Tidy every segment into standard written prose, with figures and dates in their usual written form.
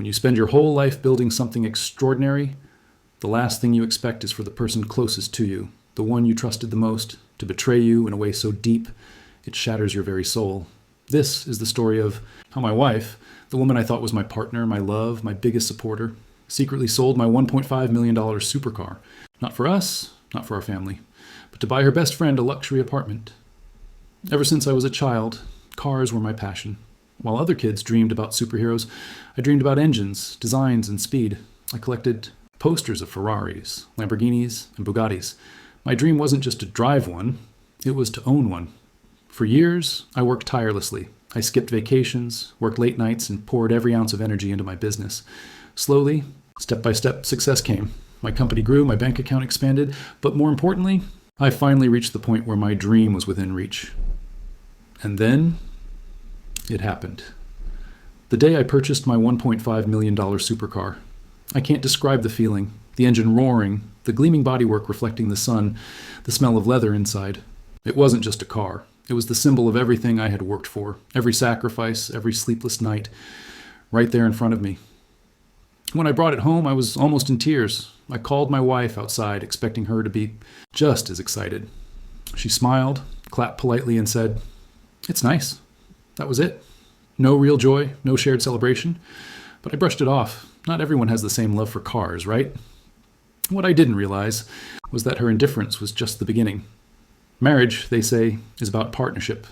When you spend your whole life building something extraordinary, the last thing you expect is for the person closest to you, the one you trusted the most, to betray you in a way so deep it shatters your very soul. This is the story of how my wife, the woman I thought was my partner, my love, my biggest supporter, secretly sold my $1.5 million supercar. Not for us, not for our family, but to buy her best friend a luxury apartment. Ever since I was a child, cars were my passion. While other kids dreamed about superheroes, I dreamed about engines, designs, and speed. I collected posters of Ferraris, Lamborghinis, and Bugattis. My dream wasn't just to drive one, it was to own one. For years, I worked tirelessly. I skipped vacations, worked late nights, and poured every ounce of energy into my business. Slowly, step by step, success came. My company grew, my bank account expanded, but more importantly, I finally reached the point where my dream was within reach. And then, it happened. The day I purchased my $1.5 million supercar. I can't describe the feeling. The engine roaring, the gleaming bodywork reflecting the sun, the smell of leather inside. It wasn't just a car. It was the symbol of everything I had worked for, every sacrifice, every sleepless night, right there in front of me. When I brought it home, I was almost in tears. I called my wife outside, expecting her to be just as excited. She smiled, clapped politely, and said, "It's nice." That was it. No real joy, no shared celebration. But I brushed it off. Not everyone has the same love for cars, right? What I didn't realize was that her indifference was just the beginning. Marriage, they say, is about partnership.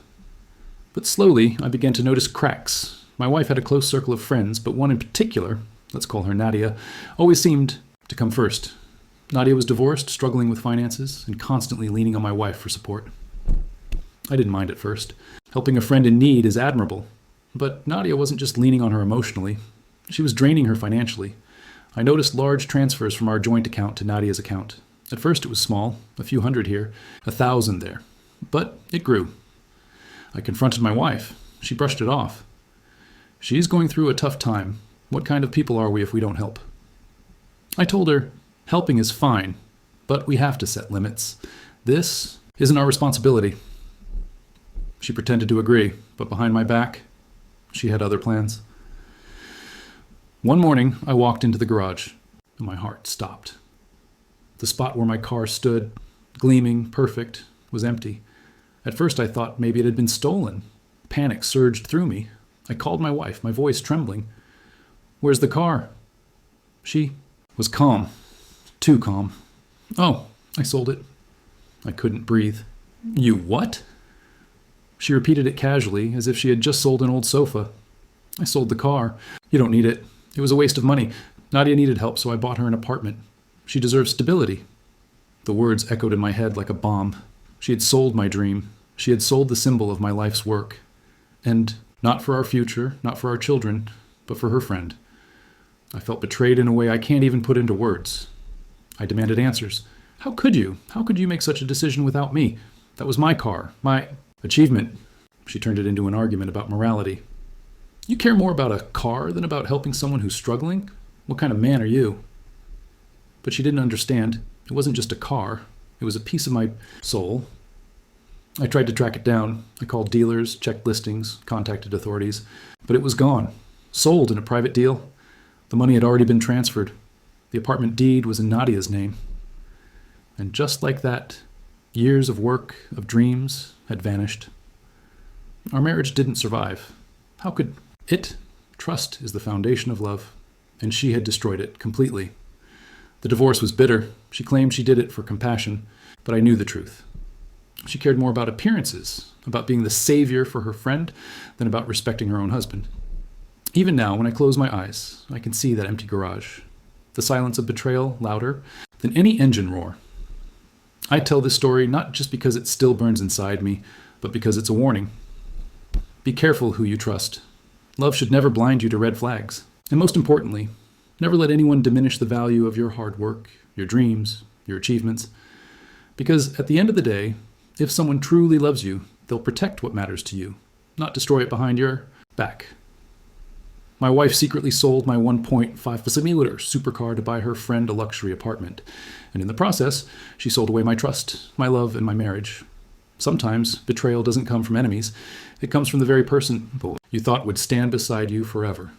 But slowly, I began to notice cracks. My wife had a close circle of friends, but one in particular, let's call her Nadia, always seemed to come first. Nadia was divorced, struggling with finances, and constantly leaning on my wife for support. I didn't mind at first. Helping a friend in need is admirable. But Nadia wasn't just leaning on her emotionally. She was draining her financially. I noticed large transfers from our joint account to Nadia's account. At first it was small, a few hundred here, 1,000 there. But it grew. I confronted my wife. She brushed it off. She's going through a tough time. What kind of people are we if we don't help? I told her, helping is fine, but we have to set limits. This isn't our responsibility. She pretended to agree, but behind my back, she had other plans. One morning, I walked into the garage, and my heart stopped. The spot where my car stood, gleaming, perfect, was empty. At first I thought maybe it had been stolen. Panic surged through me. I called my wife, my voice trembling. "Where's the car?" She was calm. Too calm. "Oh, I sold it." I couldn't breathe. "You what?" She repeated it casually, as if she had just sold an old sofa. "I sold the car. You don't need it. It was a waste of money. Nadia needed help, so I bought her an apartment. She deserves stability." The words echoed in my head like a bomb. She had sold my dream. She had sold the symbol of my life's work. And not for our future, not for our children, but for her friend. I felt betrayed in a way I can't even put into words. I demanded answers. How could you? How could you make such a decision without me? That was my car, my achievement. She turned it into an argument about morality. You care more about a car than about helping someone who's struggling? What kind of man are you? But she didn't understand. It wasn't just a car. It was a piece of my soul. I tried to track it down. I called dealers, checked listings, contacted authorities. But it was gone. Sold in a private deal. The money had already been transferred. The apartment deed was in Nadia's name. And just like that, years of work, of dreams, had vanished. Our marriage didn't survive. How could it? Trust is the foundation of love. And she had destroyed it completely. The divorce was bitter. She claimed she did it for compassion, but I knew the truth. She cared more about appearances, about being the savior for her friend, than about respecting her own husband. Even now, when I close my eyes, I can see that empty garage. The silence of betrayal louder than any engine roar. I tell this story not just because it still burns inside me, but because it's a warning. Be careful who you trust. Love should never blind you to red flags. And most importantly, never let anyone diminish the value of your hard work, your dreams, your achievements. Because at the end of the day, if someone truly loves you, they'll protect what matters to you, not destroy it behind your back. My wife secretly sold my 1.5 million supercar to buy her friend a luxury apartment. And in the process, she sold away my trust, my love, and my marriage. Sometimes betrayal doesn't come from enemies. It comes from the very person you thought would stand beside you forever.